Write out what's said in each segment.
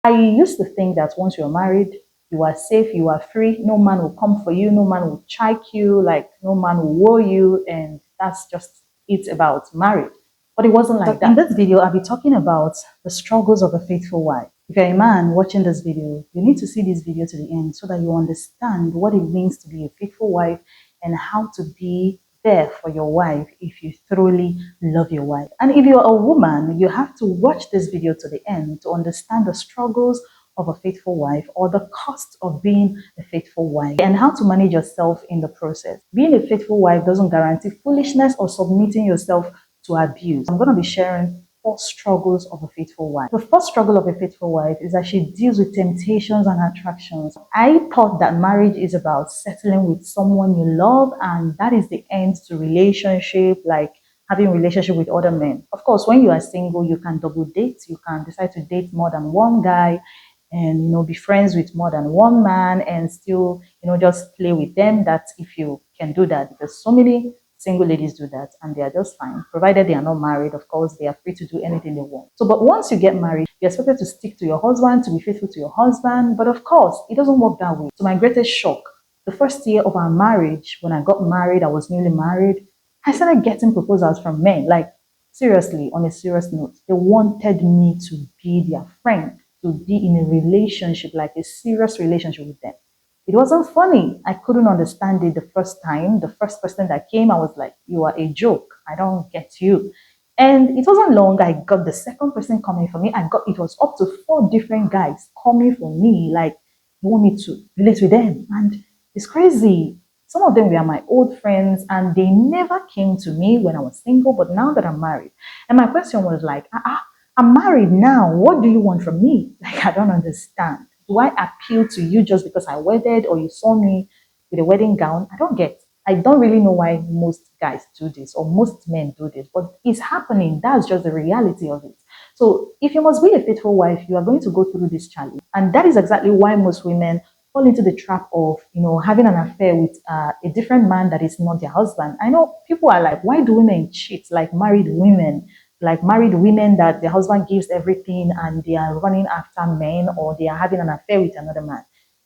I used to think that once you're married, you are safe, you are free, no man will come for you, no man will check you, like no man will woe you, and that's just it about marriage. But it wasn't like that. In this video, I'll be talking about the struggles of a faithful wife. If you're a man watching this video, you need to see this video to the end so that you understand what it means to be a faithful wife and how to be there for your wife if you thoroughly love your wife. And if you're a woman, you have to watch this video to the end to understand the struggles of a faithful wife or the cost of being a faithful wife and how to manage yourself in the process. Being a faithful wife doesn't guarantee foolishness or submitting yourself to abuse. I'm going to be sharing 4 struggles of a faithful wife. The first struggle of a faithful wife is that she deals with temptations and attractions. I thought that marriage is about settling with someone you love and that is the end to relationship, like having relationship with other men. Of course, when you are single, you can double date. You can decide to date more than one guy and be friends with more than one man and still just play with them. That's if you can do that, because so many single ladies do that and they are just fine, provided they are not married. Of course, they are free to do anything they want. So but once you get married, you're expected to stick to your husband, to be faithful to your husband. But of course, it doesn't work that way. To my greatest shock, the first year of our marriage, when I got married, I was newly married, I started getting proposals from men. Like, seriously, on a serious note, they wanted me to be their friend, to be in a relationship, like a serious relationship with them. It wasn't funny. I couldn't understand it the first time. The first person that came, I was like, you are a joke. I don't get you. And it wasn't long. I got the second person coming for me. It was up to 4 different guys coming for me. Like, you want me to relate with them? And it's crazy. Some of them were my old friends and they never came to me when I was single, but now that I'm married. And my question was like, I'm married now. What do you want from me? Like, I don't understand. Do I appeal to you just because I wedded or you saw me with a wedding gown? I don't get. I don't really know why most guys do this or most men do this, but it's happening. That's just the reality of it. So if you must be a faithful wife, you are going to go through this challenge. And that is exactly why most women fall into the trap of, having an affair with a different man that is not their husband. I know people are like, why do women cheat like married women? Like married women that the husband gives everything and they are running after men or they are having an affair with another man.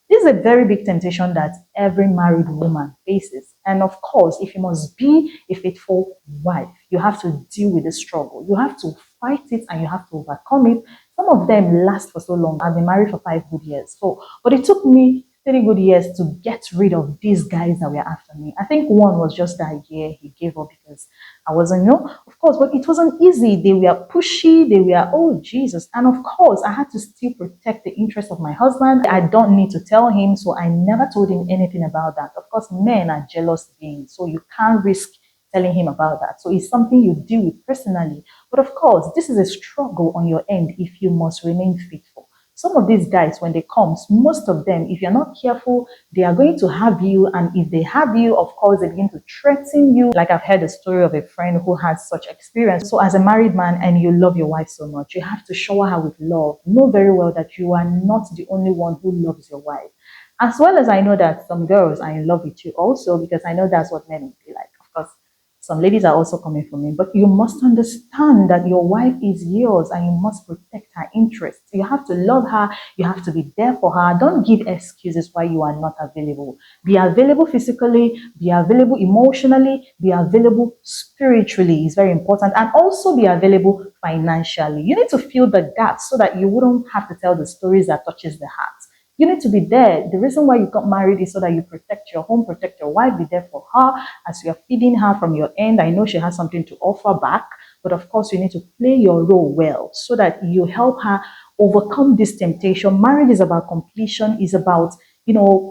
This is a very big temptation that every married woman faces. And of course, if you must be a faithful wife, you have to deal with the struggle. You have to fight it and you have to overcome it. Some of them last for so long. I've been married for 5 good years. But it took me 3 good years to get rid of these guys that were after me. I think one was just that year he gave up because I wasn't, of course, but it wasn't easy. They were pushy, they were, oh Jesus. And of course, I had to still protect the interest of my husband. I don't need to tell him, so I never told him anything about that. Of course, men are jealous beings, so you can't risk telling him about that. So it's something you deal with personally. But of course, this is a struggle on your end if you must remain faithful. Some of these guys, when they come, most of them, if you're not careful, they are going to have you. And if they have you, of course, they begin to threaten you. Like I've heard a story of a friend who had such experience. So as a married man and you love your wife so much, you have to shower her with love. Know very well that you are not the only one who loves your wife. As well as I know that some girls are in love with you also, because I know that's what men will be like. Of course, some ladies are also coming for me, but you must understand that your wife is yours and you must protect her interests. You have to love her. You have to be there for her. Don't give excuses why you are not available. Be available physically, be available emotionally, be available spiritually is very important, and also be available financially. You need to fill the gaps so that you wouldn't have to tell the stories that touches the heart. You need to be there. The reason why you got married is so that you protect your home, protect your wife, be there for her as you're feeding her from your end. I know she has something to offer back, but of course you need to play your role well so that you help her overcome this temptation. Marriage is about completion, is about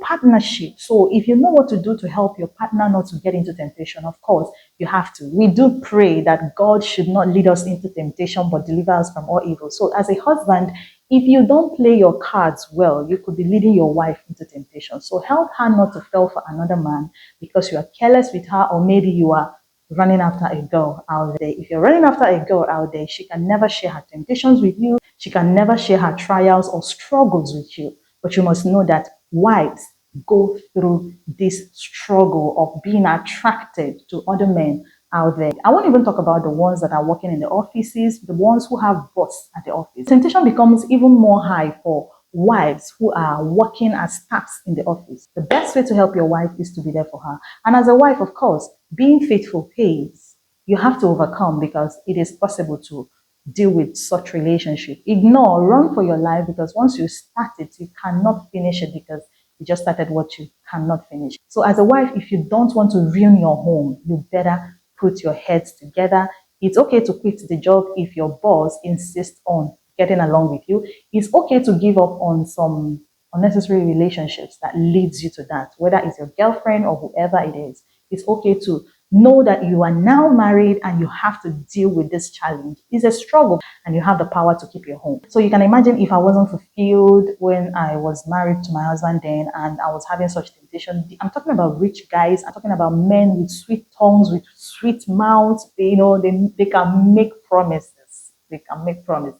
partnership. So if you know what to do to help your partner not to get into temptation, of course, you have to. We do pray that God should not lead us into temptation, but deliver us from all evil. So as a husband, if you don't play your cards well, you could be leading your wife into temptation. So help her not to fall for another man because you are careless with her, or maybe you are running after a girl out there. If you're running after a girl out there, she can never share her temptations with you. She can never share her trials or struggles with you. But you must know that wives go through this struggle of being attracted to other men out there. I won't even talk about the ones that are working in the offices, the ones who have boss at the office. Temptation becomes even more high for wives who are working as staffs in the office. The best way to help your wife is to be there for her. And as a wife, of course, being faithful pays. You have to overcome because it is possible to deal with such relationship. Ignore, run for your life because once you start it, you cannot finish it because you just started what you cannot finish. So as a wife, if you don't want to ruin your home, you better put your heads together. It's okay to quit the job if your boss insists on getting along with you. It's okay to give up on some unnecessary relationships that leads you to that, whether it's your girlfriend or whoever it is. It's okay to know that you are now married and you have to deal with this challenge. It's a struggle and you have the power to keep your home. So you can imagine if I wasn't fulfilled when I was married to my husband then and I was having such temptation. I'm talking about rich guys. I'm talking about men with sweet tongues, with sweet mouths. They can make promises. They can make promises.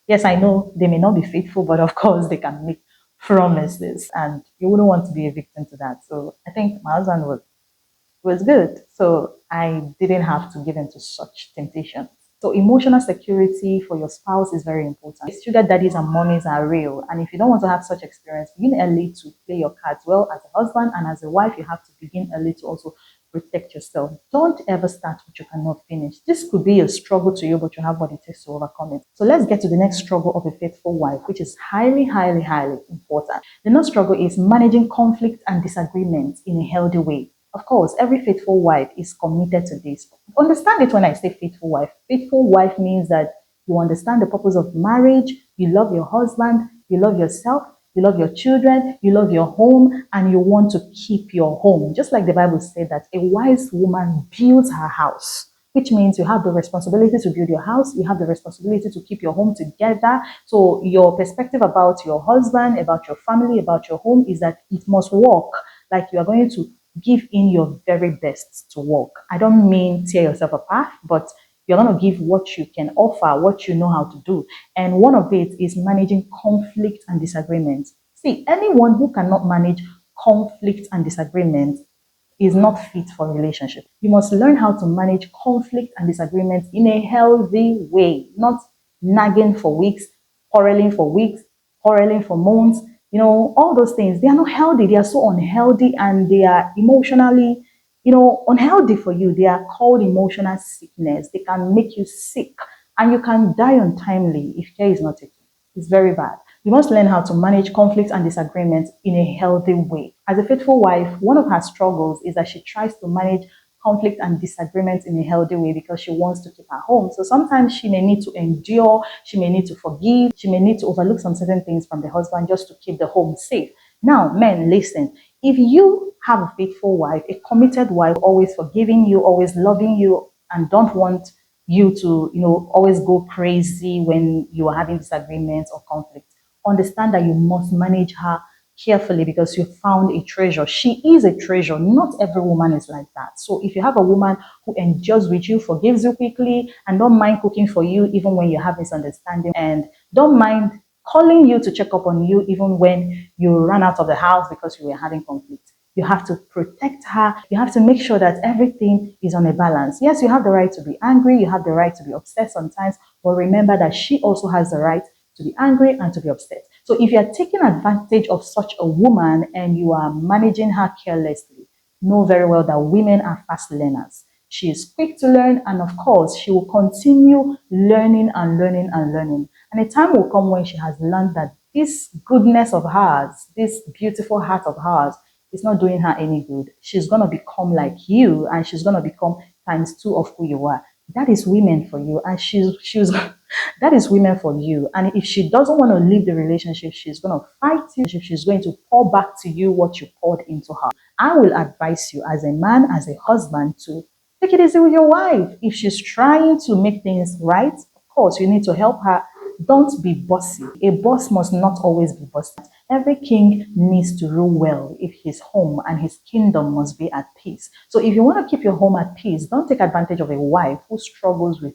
Yes, I know they may not be faithful, but of course they can make promises and you wouldn't want to be a victim to that. So I think my husband was good. So I didn't have to give in to such temptation. So emotional security for your spouse is very important. Sugar daddies and mommies are real. And if you don't want to have such experience, begin early to play your cards well as a husband and as a wife, you have to begin early to also protect yourself. Don't ever start what you cannot finish. This could be a struggle to you, but you have what it takes to overcome it. So let's get to the next struggle of a faithful wife, which is highly, highly, highly important. The next struggle is managing conflict and disagreements in a healthy way. Of course, every faithful wife is committed to this. Understand it when I say faithful wife. Faithful wife means that you understand the purpose of marriage, you love your husband, you love yourself, you love your children, you love your home, and you want to keep your home. Just like the Bible said that a wise woman builds her house, which means you have the responsibility to build your house, you have the responsibility to keep your home together. So your perspective about your husband, about your family, about your home is that it must work. Like you are going to give in your very best to work. I don't mean tear yourself apart, but you're going to give what you can offer, what you know how to do. And one of it is managing conflict and disagreement. See, anyone who cannot manage conflict and disagreement is not fit for a relationship. You must learn how to manage conflict and disagreement in a healthy way, not nagging for weeks, weeks, quarreling for months. All those things, they are not healthy. They are so unhealthy and they are emotionally, unhealthy for you. They are called emotional sickness. They can make you sick and you can die untimely if care is not taken. It's very bad. You must learn how to manage conflicts and disagreements in a healthy way. As a faithful wife, one of her struggles is that she tries to manage conflict and disagreements in a healthy way because she wants to keep her home. So sometimes she may need to endure, she may need to forgive, she may need to overlook some certain things from the husband just to keep the home safe. Now, men, listen. If you have a faithful wife, a committed wife, always forgiving you, always loving you, and don't want you to, always go crazy when you are having disagreements or conflicts, understand that you must manage her carefully because you found a treasure. She is a treasure. Not every woman is like that. So if you have a woman who endures with you, forgives you quickly, and don't mind cooking for you even when you have misunderstanding, and don't mind calling you to check up on you even when you run out of the house because you were having conflict. You have to protect her. You have to make sure that everything is on a balance. Yes, you have the right to be angry. You have the right to be upset sometimes. But remember that she also has the right to be angry and to be upset. So if you are taking advantage of such a woman and you are managing her carelessly, know very well that women are fast learners. She is quick to learn, and of course, she will continue learning and learning and learning. And a time will come when she has learned that this goodness of hers, this beautiful heart of hers, is not doing her any good. She's going to become like you, and she's going to become times two of who you are. That is women for you, and she's that is women for you. And if she doesn't want to leave the relationship, she's going to fight you. She's going to pour back to you what you poured into her. I will advise you as a man, as a husband, to take it easy with your wife. If she's trying to make things right, of course, you need to help her. Don't be bossy. A boss must not always be bossy. Every king needs to rule well if his home and his kingdom must be at peace. So if you want to keep your home at peace, don't take advantage of a wife who struggles with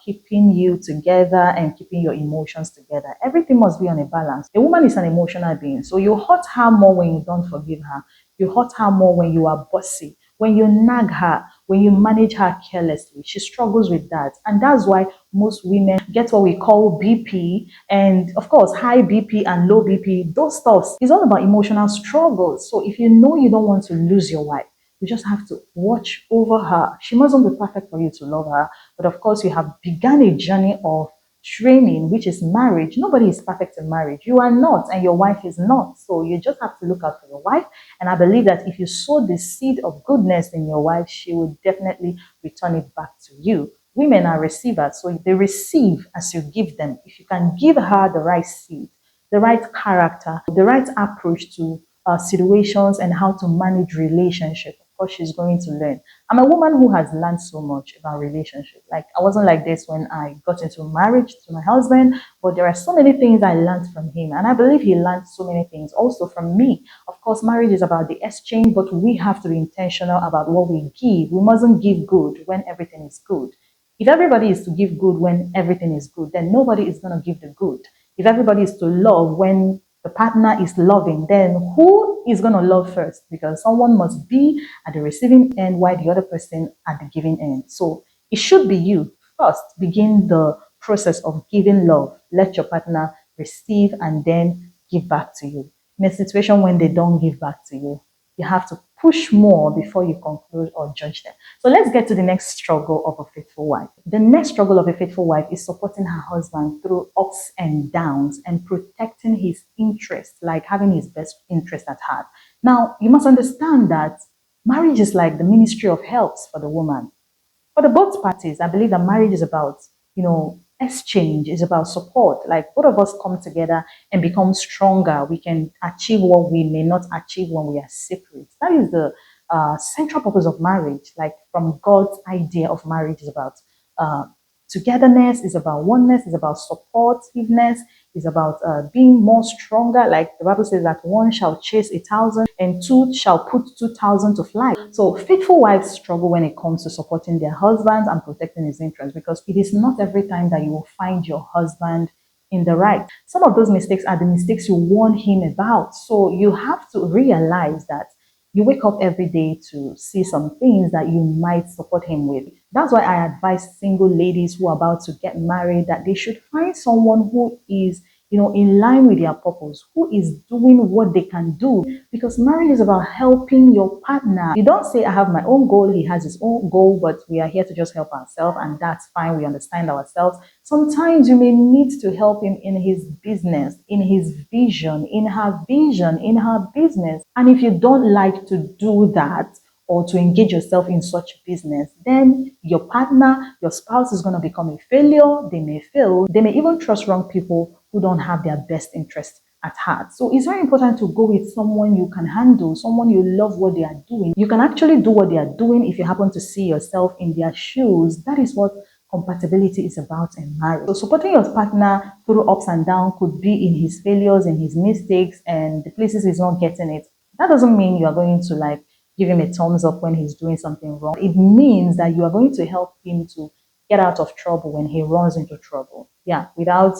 keeping you together and keeping your emotions together. Everything must be on a balance. A woman is an emotional being, so you hurt her more when you don't forgive her. You hurt her more when you are bossy. when you nag her, when you manage her carelessly, she struggles with that. And that's why most women get what we call BP. And of course, high BP and low BP, those stuffs is all about emotional struggles. So if you know you don't want to lose your wife, you just have to watch over her. She mustn't be perfect for you to love her. But of course, you have begun a journey of training, which is marriage. Nobody is perfect in marriage. You are not, and your wife is not. So you just have to look out for your wife. And I believe that if you sow the seed of goodness in your wife, she will definitely return it back to you. Women are receivers, so they receive as you give them. If you can give her the right seed, the right character, the right approach to situations and how to manage relationship, of course, she's going to learn. I'm a woman who has learned so much about relationship. Like I wasn't like this when I got into marriage to my husband, but there are so many things I learned from him, and I believe he learned so many things also from me. Of course, marriage is about the exchange, but we have to be intentional about what we give. We mustn't give good when everything is good. If everybody is to give good when everything is good, then nobody is going to give the good. If everybody is to love when the partner is loving, then who is going to love first? Because someone must be at the receiving end while the other person at the giving end. So it should be you first. Begin the process of giving love. Let your partner receive and then give back to you. In a situation when they don't give back to you, you have to push more before you conclude or judge them. So let's get to the next struggle of a faithful wife. The next struggle of a faithful wife is supporting her husband through ups and downs and protecting his interests, like having his best interest at heart. Now, you must understand that marriage is like the ministry of helps for the woman. For the both parties, I believe that marriage is about, exchange, is about support. Like both of us come together and become stronger. We can achieve what we may not achieve when we are separate. That is the central purpose of marriage. Like from God's idea of marriage is about uh, togetherness, is about oneness, is about supportiveness, is about being more stronger. Like the Bible says that one shall chase 1,000 and two shall put 2,000 to flight. So faithful wives struggle when it comes to supporting their husbands and protecting his interests, because it is not every time that you will find your husband in the right. Some of those mistakes are the mistakes you warn him about. So you have to realize that you wake up every day to see some things that you might support him with. That's why I advise single ladies who are about to get married that they should find someone who is, in line with their purpose, who is doing what they can do. Because marriage is about helping your partner. You don't say, I have my own goal, he has his own goal, but we are here to just help ourselves, and that's fine. We understand ourselves. Sometimes you may need to help him in his business, in his vision, in her business. And if you don't like to do that, or to engage yourself in such business, then your partner, your spouse is going to become a failure. They may fail. They may even trust wrong people who don't have their best interest at heart. So it's very important to go with someone you can handle, someone you love what they are doing. You can actually do what they are doing if you happen to see yourself in their shoes. That is what compatibility is about in marriage. So supporting your partner through ups and downs could be in his failures, in his mistakes, and the places he's not getting it. That doesn't mean you are going to give him a thumbs up when he's doing something wrong. It means that you are going to help him to get out of trouble when he runs into trouble. Yeah, without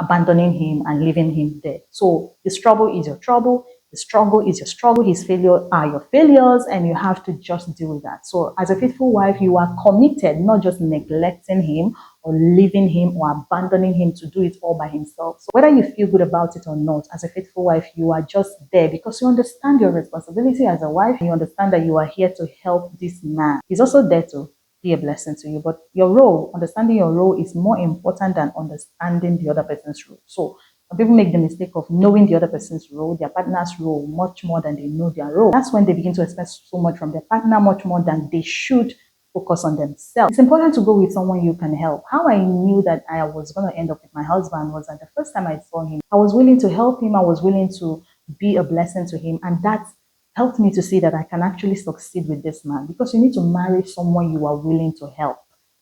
abandoning him and leaving him there. So his trouble is your trouble. The struggle is your struggle. His failure are your failures, and you have to just deal with that. So as a faithful wife, you are committed, not just neglecting him or leaving him or abandoning him to do it all by himself. So whether you feel good about it or not, as a faithful wife, you are just there because you understand your responsibility as a wife. You understand that you are here to help this man. He's also there to be a blessing to you. But your role, understanding your role is more important than understanding the other person's role. So some people make the mistake of knowing the other person's role, their partner's role, much more than they know their role. That's when they begin to expect so much from their partner, much more than they should focus on themselves. It's important to go with someone you can help. How I knew that I was going to end up with my husband was that the first time I saw him, I was willing to help him. I was willing to be a blessing to him. And that helped me to see that I can actually succeed with this man, because you need to marry someone you are willing to help.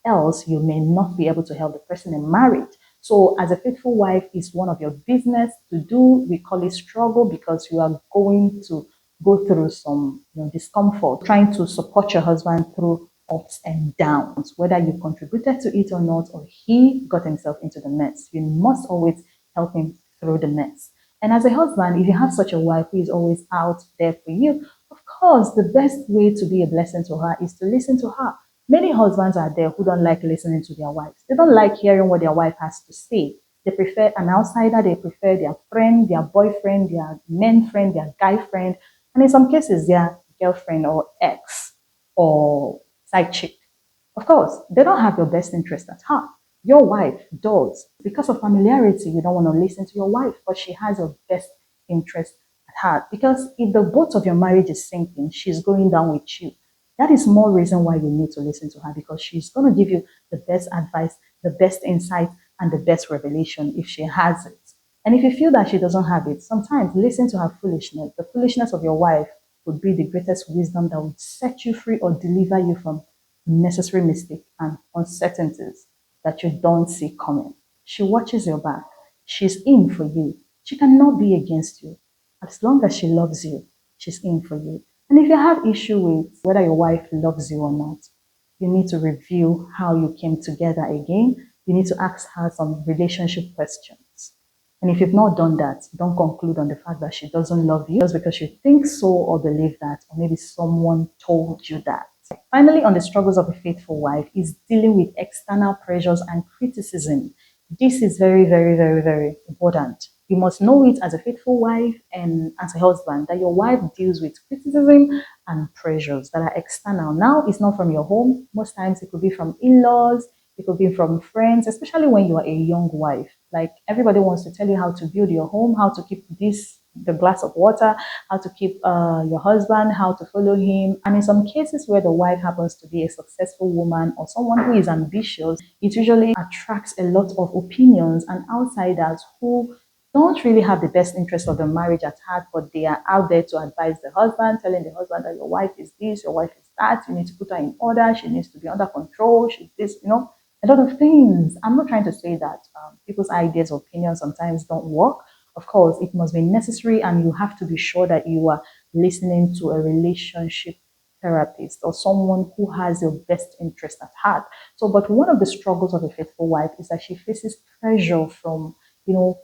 Else, you may not be able to help the person in marriage. So, as a faithful wife, is one of your business to do. We call it struggle because you are going to go through some discomfort, trying to support your husband through ups and downs, whether you contributed to it or not, or he got himself into the mess. You must always help him through the mess. And as a husband, if you have such a wife who is always out there for you, of course, the best way to be a blessing to her is to listen to her. Many husbands are there who don't like listening to their wives. They don't like hearing what their wife has to say. They prefer an outsider, they prefer their friend, their boyfriend, their men friend, their guy friend, and in some cases, their girlfriend or ex or side chick. Of course, they don't have your best interest at heart. Your wife does. Because of familiarity, you don't want to listen to your wife, but she has your best interest at heart. Because if the boat of your marriage is sinking, she's going down with you. That is more reason why you need to listen to her, because she's going to give you the best advice, the best insight, and the best revelation if she has it. And if you feel that she doesn't have it, sometimes listen to her foolishness. The foolishness of your wife would be the greatest wisdom that would set you free or deliver you from unnecessary mistakes and uncertainties that you don't see coming. She watches your back. She's in for you. She cannot be against you. As long as she loves you, she's in for you. And if you have issue with whether your wife loves you or not, you need to review how you came together again. You need to ask her some relationship questions. And if you've not done that, don't conclude on the fact that she doesn't love you just because you think so or believe that, or maybe someone told you that. Finally, on the struggles of a faithful wife is dealing with external pressures and criticism. This is very, very, very, very important. You must know it as a faithful wife and as a husband that your wife deals with criticism and pressures that are external. Now, it's not from your home. Most times it could be from in-laws, it could be from friends, especially when you are a young wife. Like everybody wants to tell you how to build your home, how to keep the glass of water, how to keep your husband, how to follow him. And in some cases where the wife happens to be a successful woman or someone who is ambitious, it usually attracts a lot of opinions and outsiders who don't really have the best interest of the marriage at heart, but they are out there to advise the husband, telling the husband that your wife is this, your wife is that, you need to put her in order, she needs to be under control, she's this, a lot of things. I'm not trying to say that people's ideas or opinions sometimes don't work. Of course, it must be necessary, and you have to be sure that you are listening to a relationship therapist or someone who has your best interest at heart. So, but one of the struggles of a faithful wife is that she faces pressure from,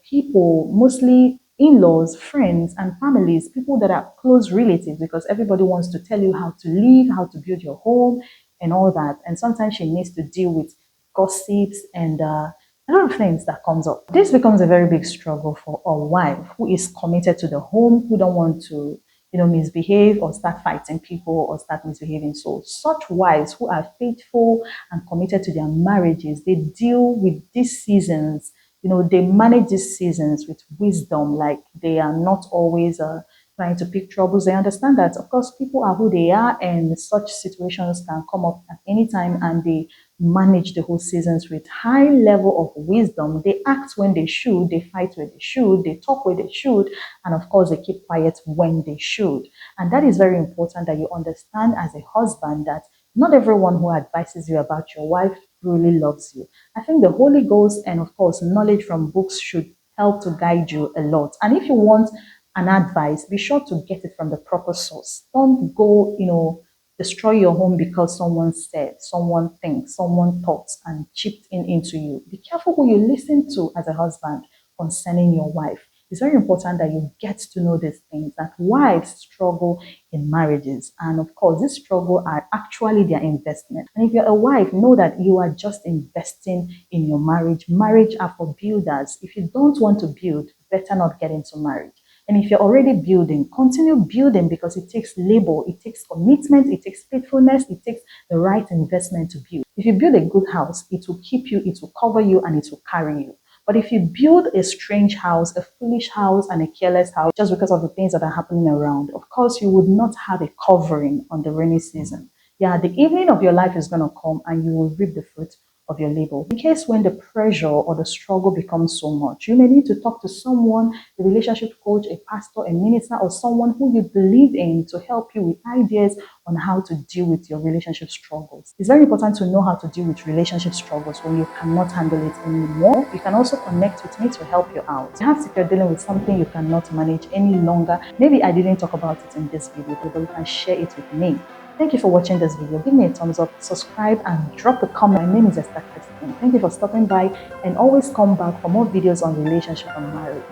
people, mostly in-laws, friends, and families, people that are close relatives, because everybody wants to tell you how to live, how to build your home, and all that. And sometimes she needs to deal with gossips and a lot of things that comes up. This becomes a very big struggle for a wife who is committed to the home, who don't want to, misbehave or start fighting people or start misbehaving. So such wives who are faithful and committed to their marriages, they deal with these seasons, they manage these seasons with wisdom. Like they are not always trying to pick troubles. They understand that, of course, people are who they are, and such situations can come up at any time, and they manage the whole seasons with high level of wisdom. They act when they should, they fight when they should, they talk when they should, and of course, they keep quiet when they should. And that is very important that you understand as a husband that not everyone who advises you about your wife really loves you. I think the Holy Ghost and, of course, knowledge from books should help to guide you a lot. And if you want an advice, be sure to get it from the proper source. Don't go, destroy your home because someone said, someone thinks, someone thought and chipped in into you. Be careful who you listen to as a husband concerning your wife. It's very important that you get to know these things, that wives struggle in marriages. And of course, this struggle are actually their investment. And if you're a wife, know that you are just investing in your marriage. Marriage are for builders. If you don't want to build, better not get into marriage. And if you're already building, continue building, because it takes labor, it takes commitment, it takes faithfulness, it takes the right investment to build. If you build a good house, it will keep you, it will cover you, and it will carry you. But if you build a strange house, a foolish house, and a careless house, just because of the things that are happening around, of course, you would not have a covering on the rainy season. Yeah, the evening of your life is going to come and you will reap the fruit of your labor. In case when the pressure or the struggle becomes so much, you may need to talk to someone, a relationship coach, a pastor, a minister, or someone who you believe in to help you with ideas on how to deal with your relationship struggles. It's very important to know how to deal with relationship struggles when you cannot handle it anymore. You can also connect with me to help you out. Perhaps if you're dealing with something you cannot manage any longer, maybe I didn't talk about it in this video, but you can share it with me. Thank you for watching this video. Give me a thumbs up, subscribe, and drop a comment. My name is Esther Christine. Thank you for stopping by, and always come back for more videos on relationship and marriage.